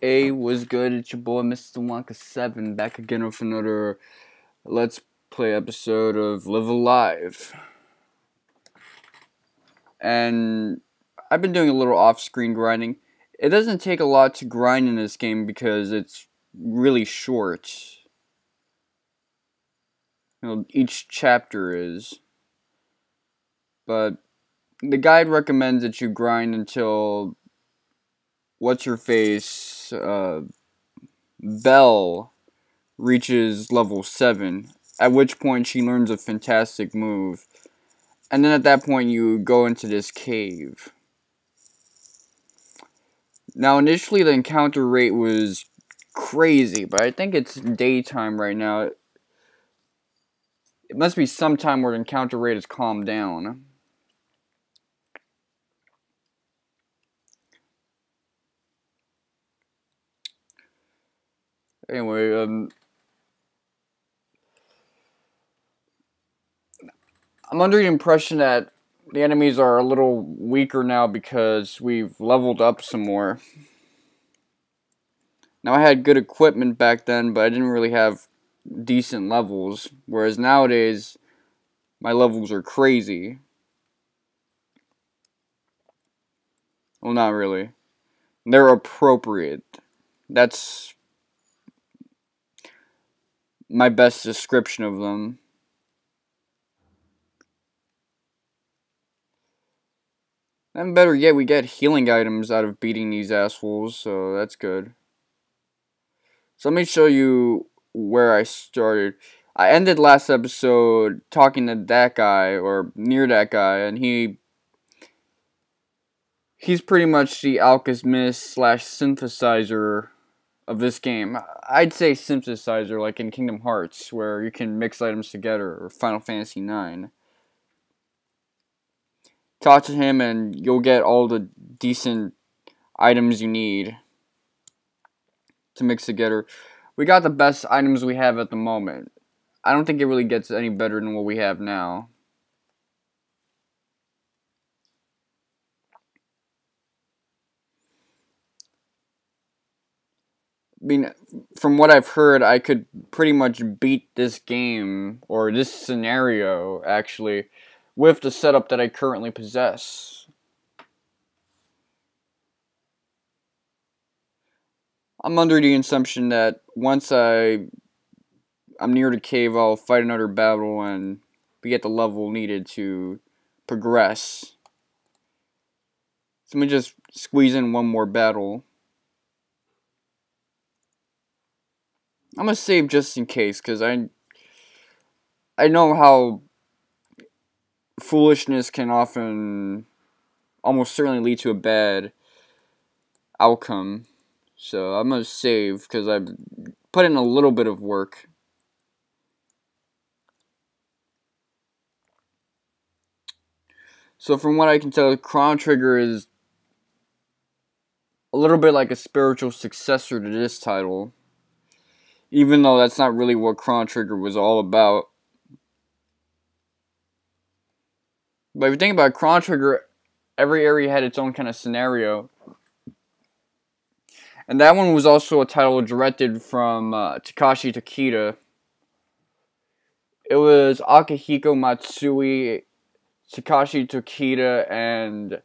Hey, what's good? It's your boy Mr. Wonka7 back again with another Let's Play episode of Live Alive. And I've been doing a little off-screen grinding. It doesn't take a lot to grind in this game because it's really short. Each chapter is. But the guide recommends that you grind until what's-her-face, Belle reaches level 7, at which point she learns a fantastic move. And then at that point you go into this cave. Now initially the encounter rate was crazy, but I think it's daytime right now. It must be some time where the encounter rate has calmed down. Anyway, I'm under the impression that the enemies are a little weaker now because we've leveled up some more. Now I had good equipment back then, but I didn't really have decent levels, whereas nowadays my levels are crazy. Well, not really. They're appropriate. That's my best description of them. And better yet, we get healing items out of beating these assholes, so that's good. So let me show you where I started. I ended last episode talking to that guy, or near that guy, and he's pretty much the alchemist slash synthesizer of this game. I'd say synthesizer like in Kingdom Hearts, where you can mix items together, or Final Fantasy IX. Talk to him and you'll get all the decent items you need to mix together. We got the best items we have at the moment. I don't think it really gets any better than what we have now. I mean, from what I've heard, I could pretty much beat this game, or this scenario, actually, with the setup that I currently possess. I'm under the assumption that once I'm near the cave, I'll fight another battle and be at the level needed to progress. So let me just squeeze in one more battle. I'm gonna save just in case, because I know how foolishness can often almost certainly lead to a bad outcome. So I'm gonna save because I've put in a little bit of work. So from what I can tell, Chrono Trigger is a little bit like a spiritual successor to this title, even though that's not really what Chrono Trigger was all about. But if you think about it, Chrono Trigger, every area had its own kind of scenario. And that one was also a title directed from Takashi Takeda. It was Akihiko Matsui, Takashi Takeda, and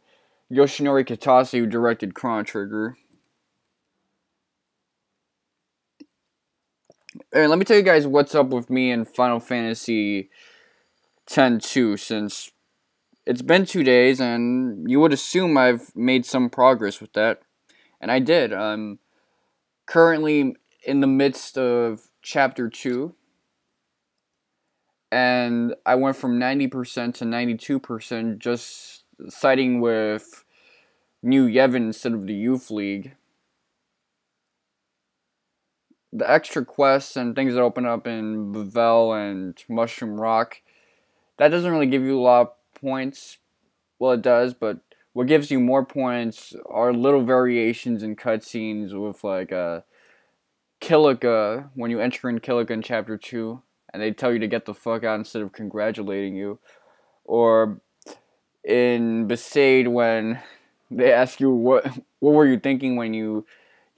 Yoshinori Kitase who directed Chrono Trigger. And let me tell you guys what's up with me in Final Fantasy X-2, since it's been 2 days, and you would assume I've made some progress with that. And I did. I'm currently in the midst of Chapter 2. And I went from 90% to 92% just siding with New Yevon instead of the Youth League. The extra quests and things that open up in Bevelle and Mushroom Rock, that doesn't really give you a lot of points. Well, it does, but what gives you more points are little variations in cutscenes with, like, Kilika, when you enter in Kilika in Chapter 2, and they tell you to get the fuck out instead of congratulating you. Or in Besaid, when they ask you what were you thinking when you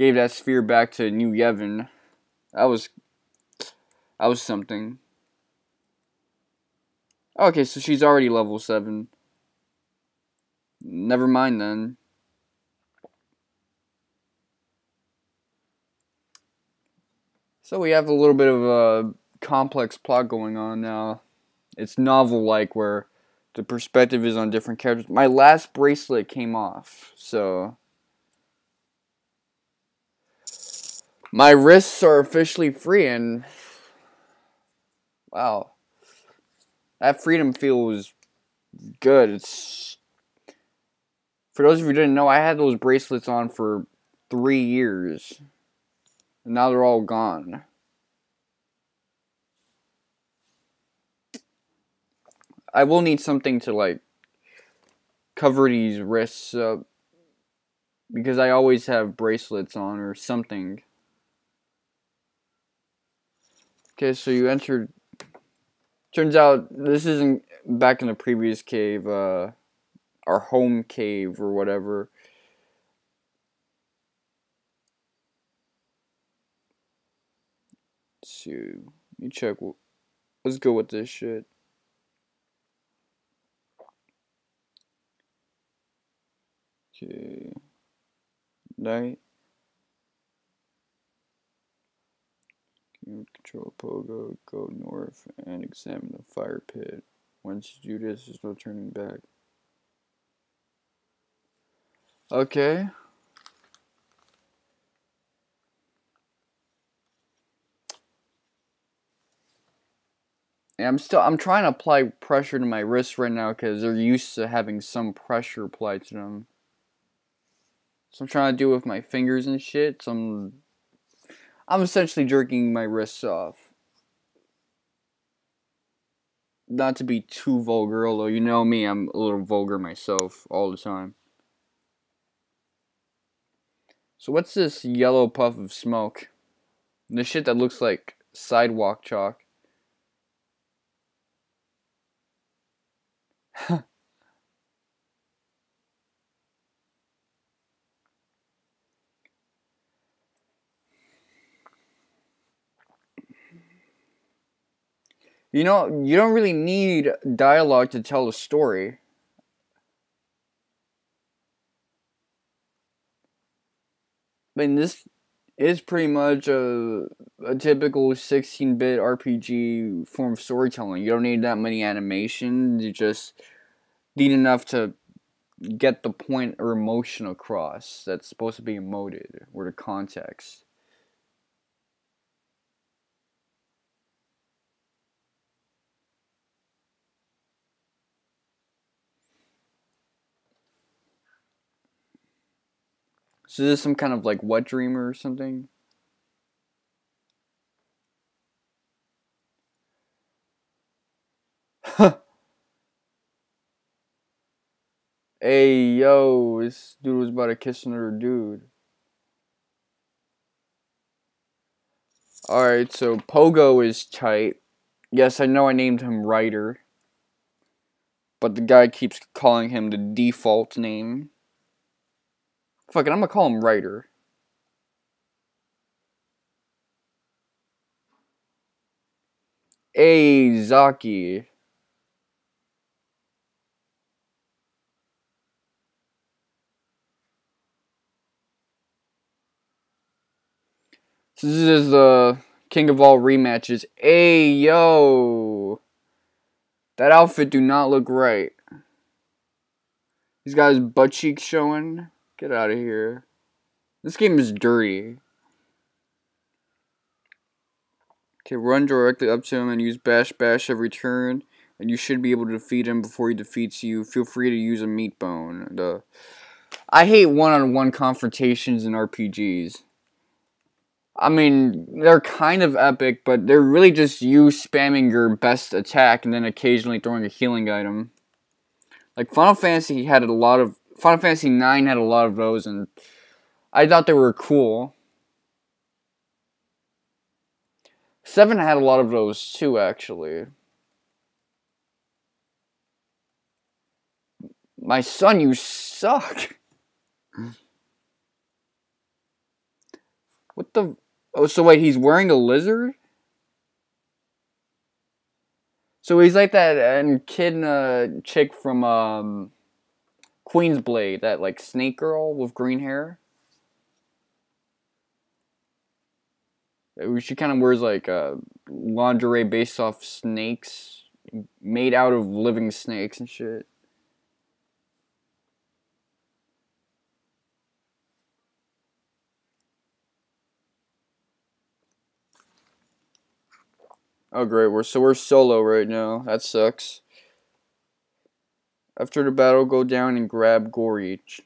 Gave that sphere back to New Yevon. That was something. Okay, so she's already level 7. Never mind then. So we have a little bit of a complex plot going on now. It's novel-like where the perspective is on different characters. My last bracelet came off, so my wrists are officially free, and wow, that freedom feels good. It's, for those of you who didn't know, I had those bracelets on for 3 years, and now they're all gone. I will need something to like cover these wrists up, because I always have bracelets on or something. Okay, so you entered. Turns out this isn't back in the previous cave, our home cave or whatever. Let's see. Let me check. Let's go with this shit. Okay. Night. Control Pogo, go north and examine the fire pit. Once you do this, there's no turning back. Okay. And I'm trying to apply pressure to my wrists right now because they're used to having some pressure applied to them. So I'm trying to do it with my fingers and shit. So I'm essentially jerking my wrists off. Not to be too vulgar, although you know me, I'm a little vulgar myself all the time. So what's this yellow puff of smoke? The shit that looks like sidewalk chalk. You know, you don't really need dialogue to tell a story. I mean, this is pretty much a typical 16-bit RPG form of storytelling. You don't need that many animations. You just need enough to get the point or emotion across that's supposed to be emoted, or the context. So this is some kind of like wet dreamer or something? Hey, yo, this dude was about to kiss another dude. Alright, so Pogo is tight. Yes, I know I named him Ryder, but the guy keeps calling him the default name. Fuck it, I'm gonna call him Ryder. Hey, Zaki. So this is the king of all rematches. Hey, yo. That outfit do not look right. He's got his butt cheeks showing. Get out of here. This game is dirty. Okay, run directly up to him and use bash bash every turn, and you should be able to defeat him before he defeats you. Feel free to use a meat bone. I hate one-on-one confrontations in RPGs. I mean, they're kind of epic, but they're really just you spamming your best attack and then occasionally throwing a healing item. Like Final Fantasy IX had a lot of those, and I thought they were cool. 7 had a lot of those too, actually. My son, you suck. What the? Oh, so wait, he's wearing a lizard? So he's like that echidna chick from Queen's Blade, that like snake girl with green hair. She kind of wears like lingerie based off snakes, made out of living snakes and shit. Oh great, we're solo right now. That sucks. After the battle, go down and grab Gorich.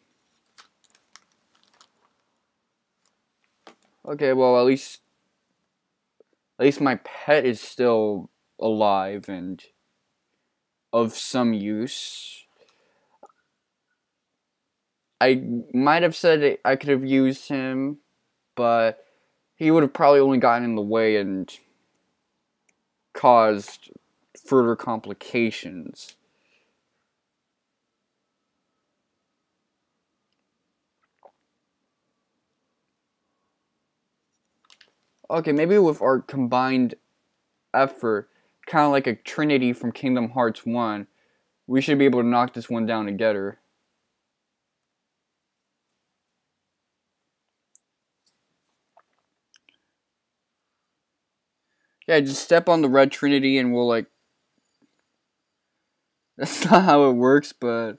Okay, well at least my pet is still alive and of some use. I might have said I could have used him, but he would have probably only gotten in the way and caused further complications. Okay, maybe with our combined effort, kind of like a Trinity from Kingdom Hearts 1, we should be able to knock this one down together. Yeah, just step on the red Trinity and we'll like... That's not how it works, but...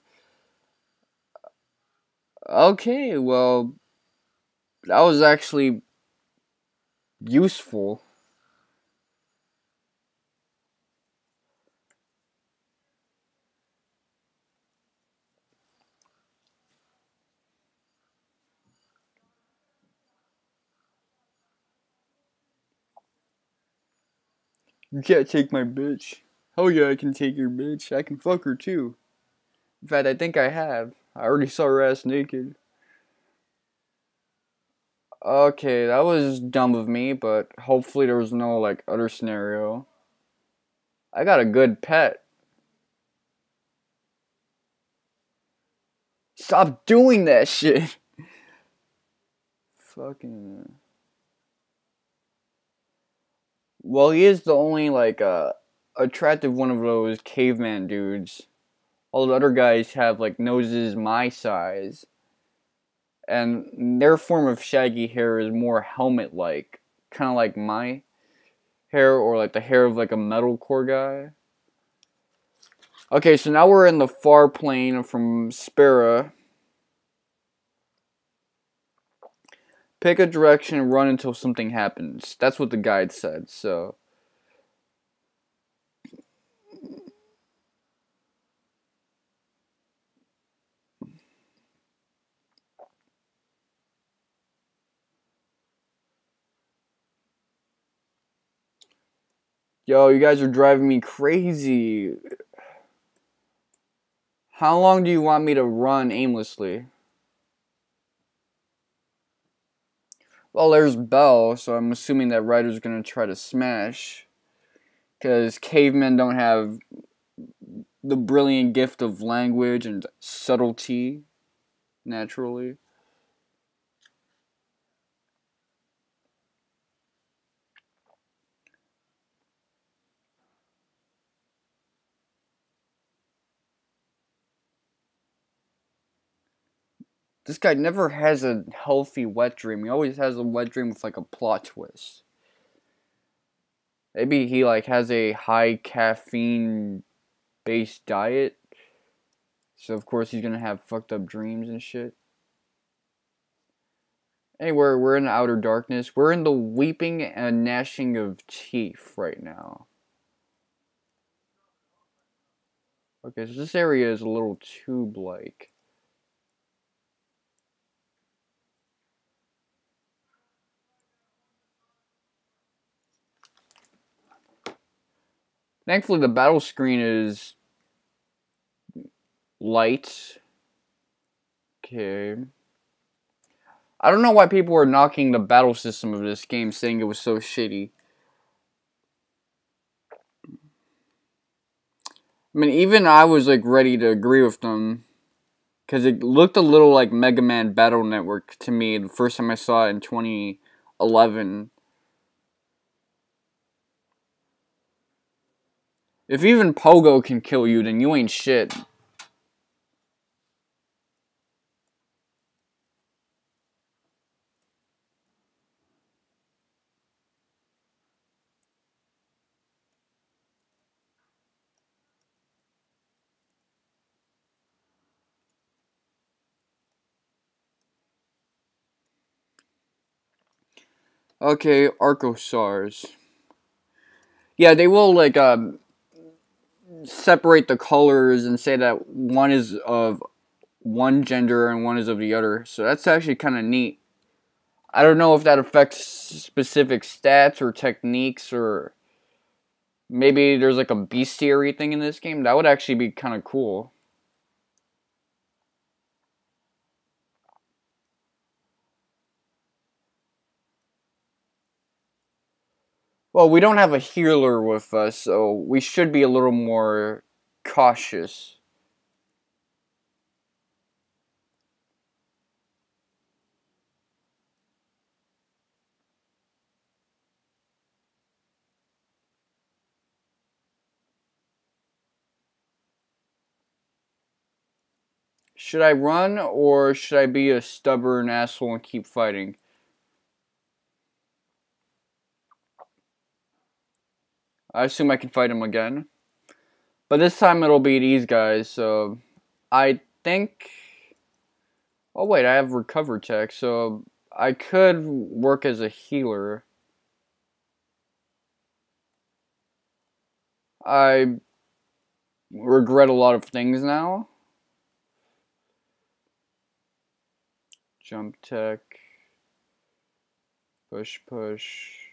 Okay, well... That was actually... useful. You can't take my bitch. Hell yeah, I can take your bitch. I can fuck her too. In fact, I think I have. I already saw her ass naked. Okay, that was dumb of me, but hopefully there was no, like, other scenario. I got a good pet. Stop doing that shit! Fucking... Well, he is the only, like, attractive one of those caveman dudes. All the other guys have, like, noses my size. And their form of shaggy hair is more helmet-like. Kind of like my hair, or like the hair of like a metalcore guy. Okay, so now we're in the far plane from Spera. Pick a direction and run until something happens. That's what the guide said, so... Yo, you guys are driving me crazy. How long do you want me to run aimlessly? Well, there's Bell, so I'm assuming that Ryder's gonna try to smash. Because cavemen don't have the brilliant gift of language and subtlety, naturally. This guy never has a healthy wet dream. He always has a wet dream with like a plot twist. Maybe he like has a high caffeine based diet. So of course he's gonna have fucked up dreams and shit. Anyway, we're in outer darkness. We're in the weeping and gnashing of teeth right now. Okay, so this area is a little tube-like. Thankfully, the battle screen is light. Okay. I don't know why people were knocking the battle system of this game, saying it was so shitty. I mean, even I was like ready to agree with them. Because it looked a little like Mega Man Battle Network to me the first time I saw it in 11. If even Pogo can kill you, then you ain't shit. Okay, Archosaurs. Yeah, they will, like, separate the colors and say that one is of one gender and one is of the other. So that's actually kind of neat. I don't know if that affects specific stats or techniques, or maybe there's like a bestiary thing in this game. That would actually be kind of cool. Well, we don't have a healer with us, so we should be a little more cautious. Should I run, or should I be a stubborn asshole and keep fighting? I assume I can fight him again. But this time it'll be these guys, so I think... Oh wait, I have recover tech, so I could work as a healer. I regret a lot of things now. Jump tech. Push, push.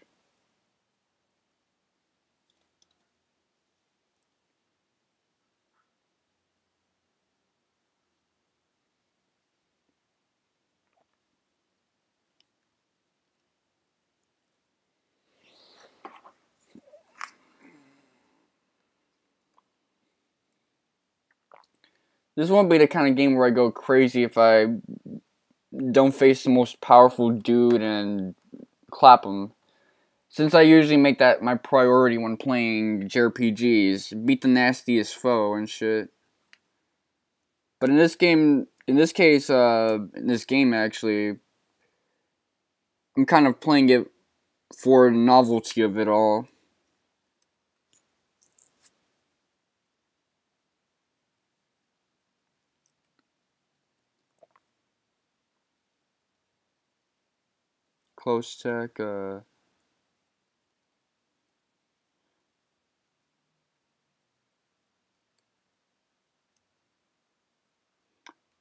This won't be the kind of game where I go crazy if I don't face the most powerful dude and clap him. Since I usually make that my priority when playing JRPGs, beat the nastiest foe and shit. But in this game, in this case, in this game actually, I'm kind of playing it for the novelty of it all. Close tech,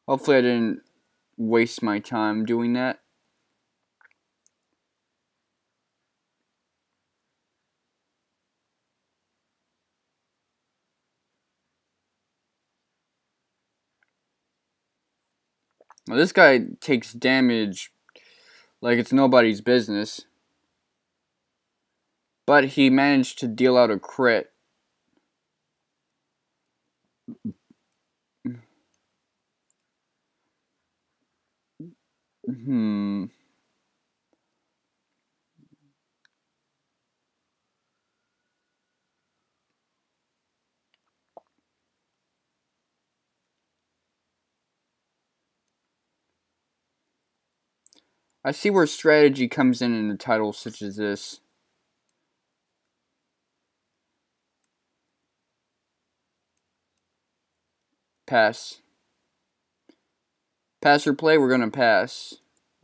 hopefully I didn't waste my time doing that. Now, this guy takes damage like it's nobody's business. But he managed to deal out a crit. Hmm. I see where strategy comes in a title such as this. Pass. Pass or play? We're gonna pass.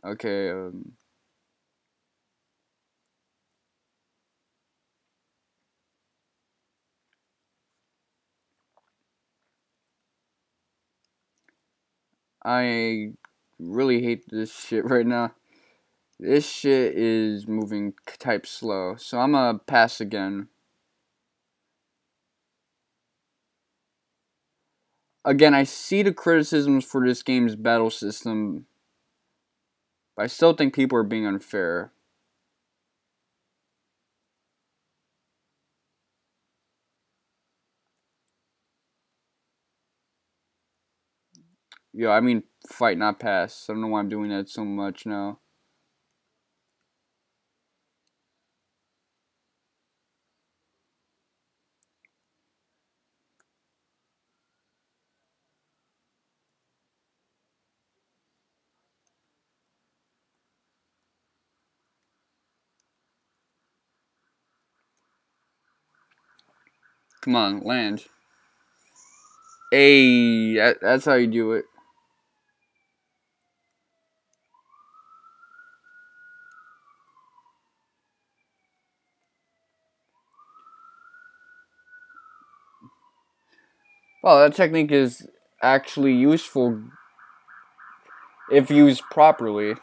Okay, I really hate this shit right now. This shit is moving type slow, so I'm gonna pass again. Again, I see the criticisms for this game's battle system, but I still think people are being unfair. Yeah, I mean fight, not pass. I don't know why I'm doing that so much now. Come on, land. Hey, that's how you do it. Well, that technique is actually useful if used properly.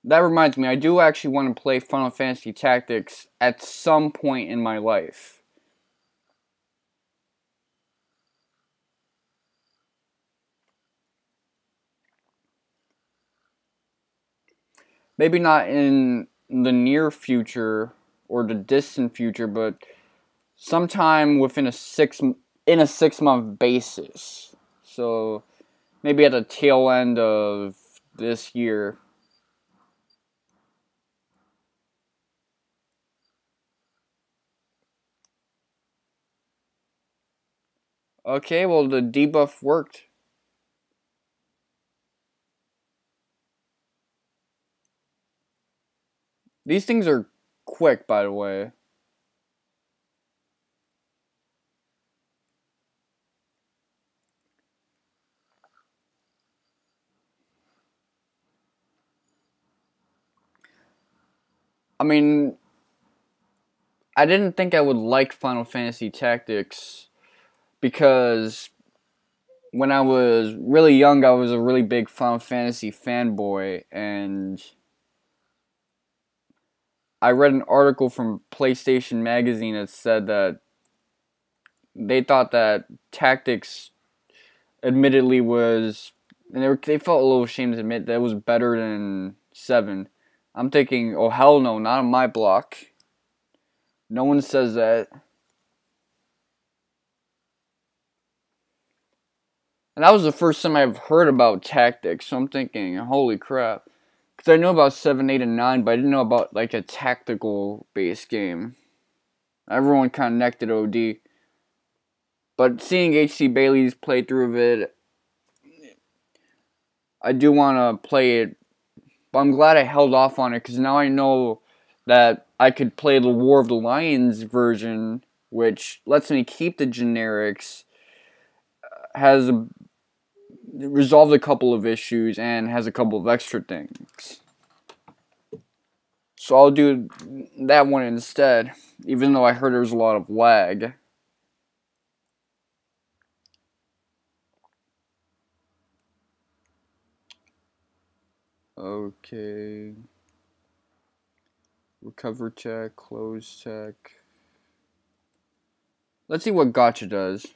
That reminds me, I do actually want to play Final Fantasy Tactics at some point in my life. Maybe not in the near future or the distant future, but sometime within a 6 month basis. So maybe at the tail end of this year. Okay, well the debuff worked. These things are quick, by the way. I mean, I didn't think I would like Final Fantasy Tactics because when I was really young, I was a really big Final Fantasy fanboy, and I read an article from PlayStation Magazine that said that they thought that Tactics admittedly was, and they felt a little ashamed to admit that it was better than 7. I'm thinking, oh hell no, not on my block. No one says that. And that was the first time I've heard about Tactics, so I'm thinking, holy crap. Because I know about 7, 8, and 9, but I didn't know about like a tactical based game. Everyone connected OD. But seeing HC Bailey's playthrough of it, I do want to play it. But I'm glad I held off on it because now I know that I could play the War of the Lions version, which lets me keep the generics, has resolved a couple of issues, and has a couple of extra things. So I'll do that one instead, even though I heard there's a lot of lag. Okay. Recover check, close check. Let's see what Gotcha does.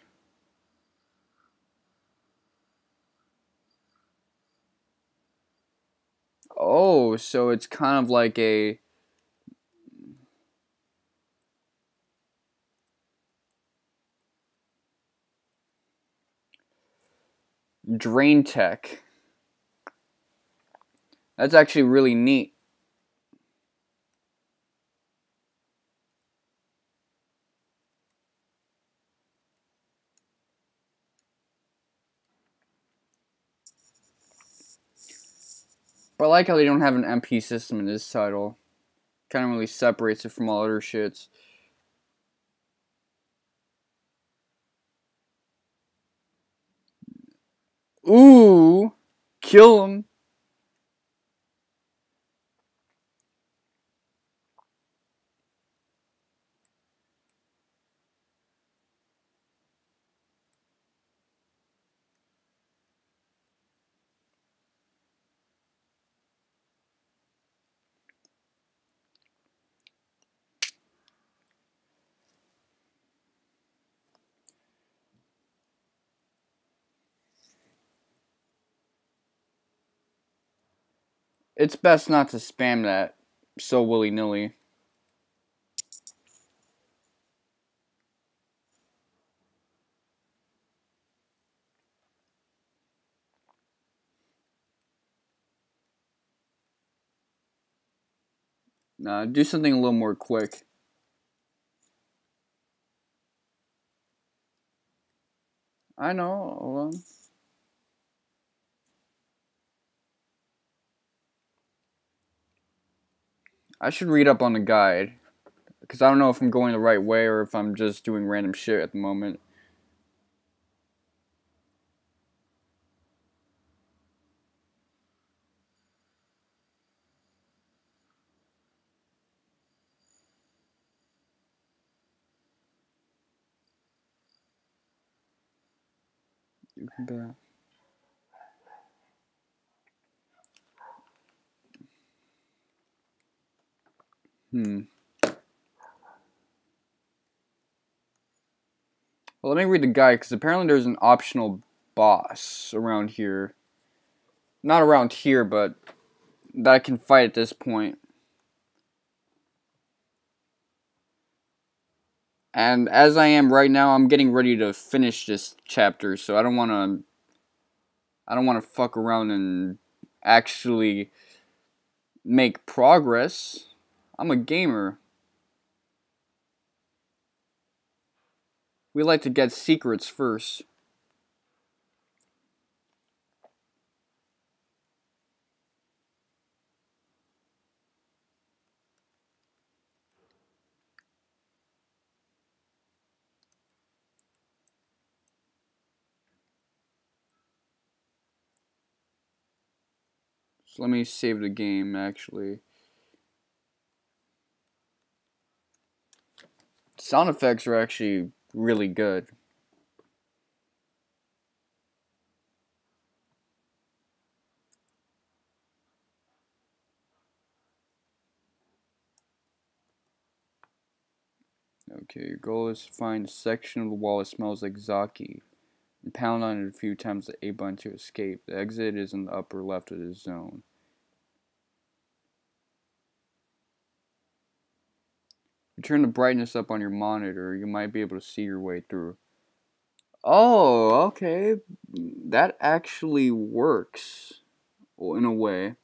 Oh, so it's kind of like a drain tech. That's actually really neat. But I like how they don't have an MP system in this title. Kind of really separates it from all other shits. Ooh! Kill him! It's best not to spam that so willy-nilly. Do something a little more quick. I know. Hold on. I should read up on the guide. Because I don't know if I'm going the right way or if I'm just doing random shit at the moment. Hmm. Well, let me read the guide, because apparently there's an optional boss around here. Not around here, but that I can fight at this point. And as I am right now, I'm getting ready to finish this chapter, so I don't want to fuck around and actually make progress. I'm a gamer. We like to get secrets first. So let me save the game, actually. Sound effects are actually really good. Okay, your goal is to find a section of the wall that smells like Zaki, and pound on it a few times the A button to escape. The exit is in the upper left of the zone. If you turn the brightness up on your monitor, you might be able to see your way through. Oh, okay. That actually works. Well, in a way.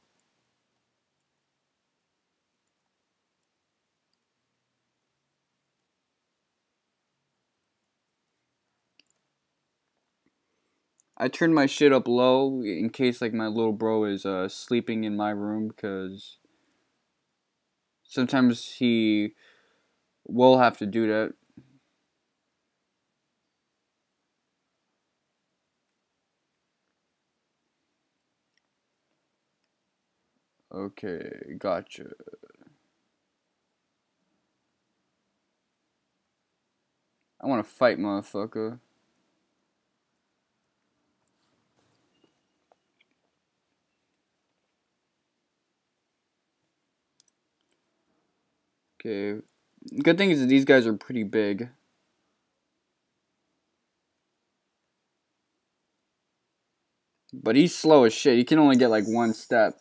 I turned my shit up low in case like my little bro is sleeping in my room, because sometimes he will have to do that. Okay, gotcha. I want to fight, motherfucker. Okay. Good thing is that these guys are pretty big. But he's slow as shit. He can only get like one step.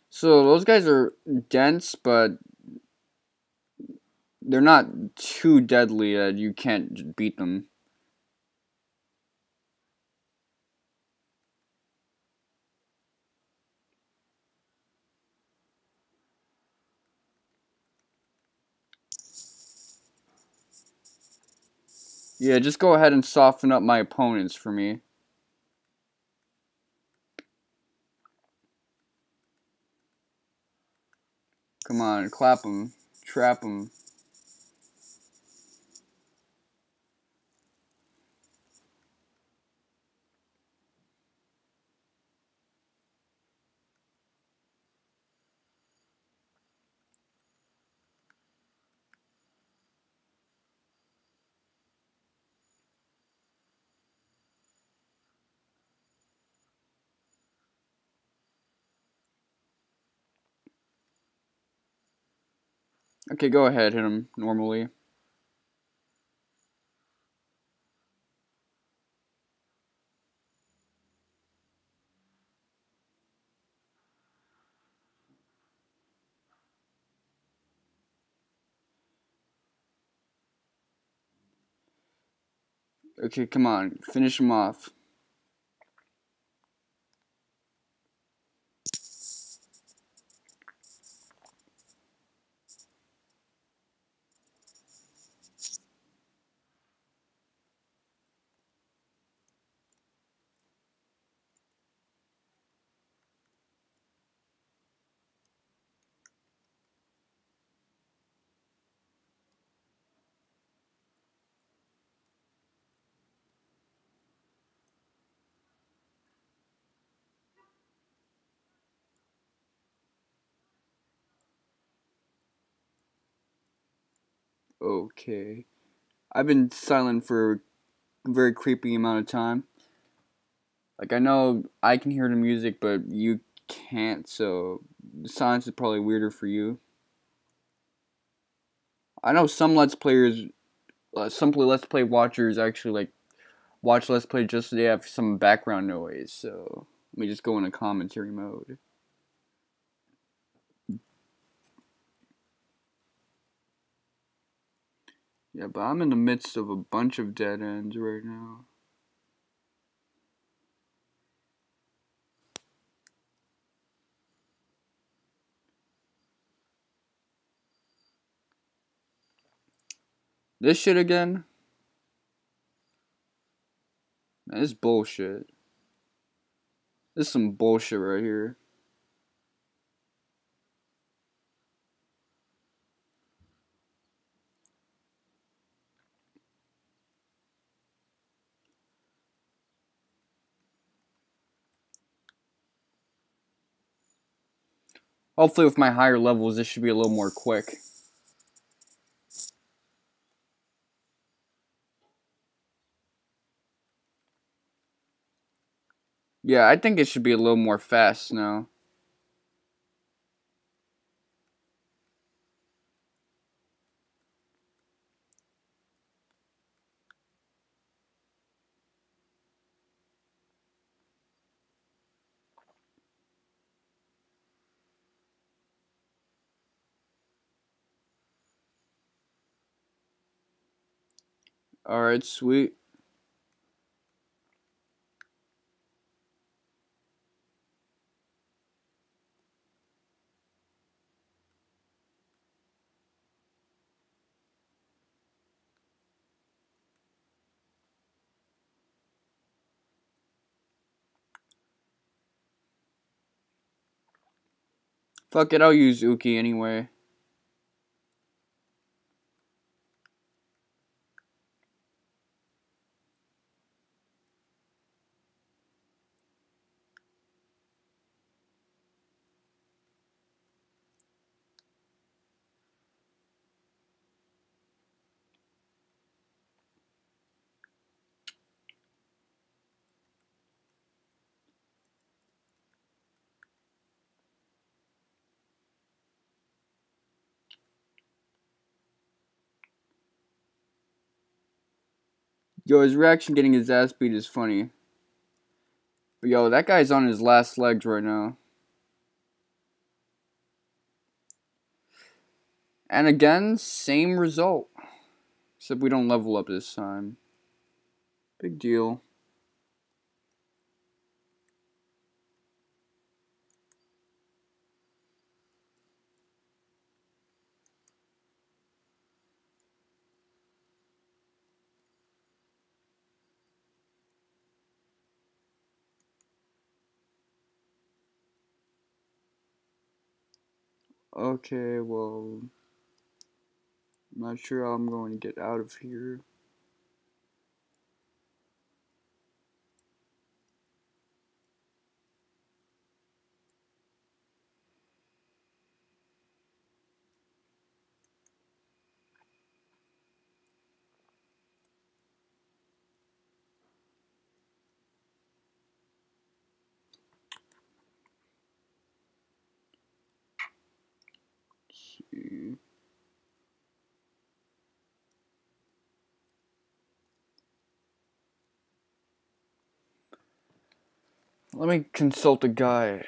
So those guys are dense, but they're not too deadly that you can't beat them. Yeah, just go ahead and soften up my opponents for me. Come on, clap them, trap them. Okay, go ahead, hit them normally. Okay, come on. Finish him off. Okay. I've been silent for a very creepy amount of time. Like, I know I can hear the music, but you can't, so the silence is probably weirder for you. I know some Let's Players, some Let's Play watchers actually, like, watch Let's Play just so they have some background noise, so let me just go into commentary mode. Yeah, but I'm in the midst of a bunch of dead ends right now. This shit again? Man, this is bullshit. This is some bullshit right here. Hopefully with my higher levels, this should be a little more quick. Yeah, I think it should be a little more fast now. Alright, sweet. Fuck it, I'll use Uki anyway. Yo, his reaction getting his ass beat is funny. But yo, that guy's on his last legs right now. And again, same result. Except we don't level up this time. Big deal. Okay, well, I'm not sure how I'm going to get out of here. Let's see. Let me consult a guide.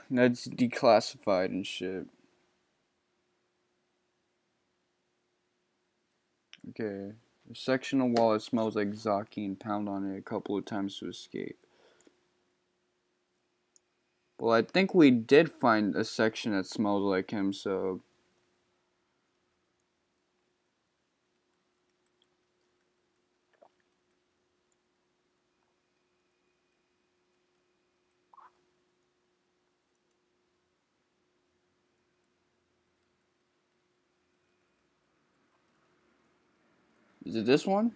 That's declassified and shit. Okay. A section of wall that smells like Zaki and pound on it a couple of times to escape. Well, I think we did find a section that smells like him, so... Is it this one?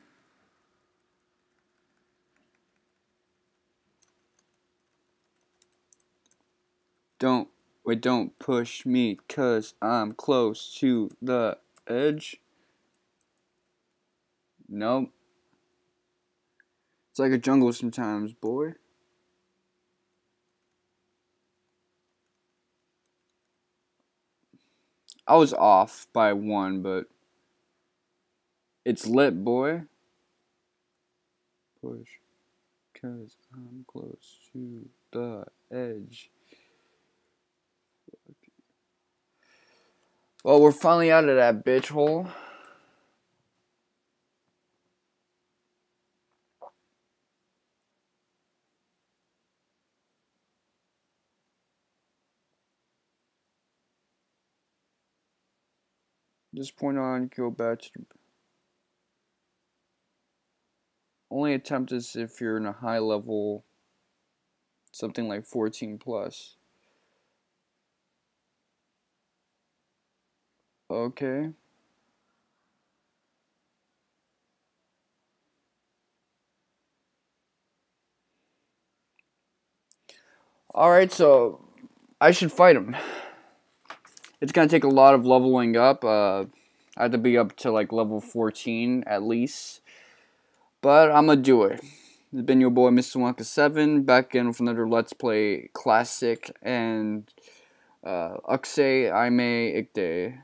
Don't push me, 'cause I'm close to the edge. Nope. It's like a jungle sometimes, boy. I was off by one, but it's lit, boy. Push, 'cause I'm close to the edge. Well, we're finally out of that bitch hole. This point on, go back to the... Only attempt this if you're in a high level, something like 14 plus. Okay. Alright, so I should fight him. It's gonna take a lot of leveling up. I have to be up to like level 14 at least. But I'm gonna do it. It's been your boy Mr. Wonka7, back again with another Let's Play Classic, and Uksei Aime Ikde.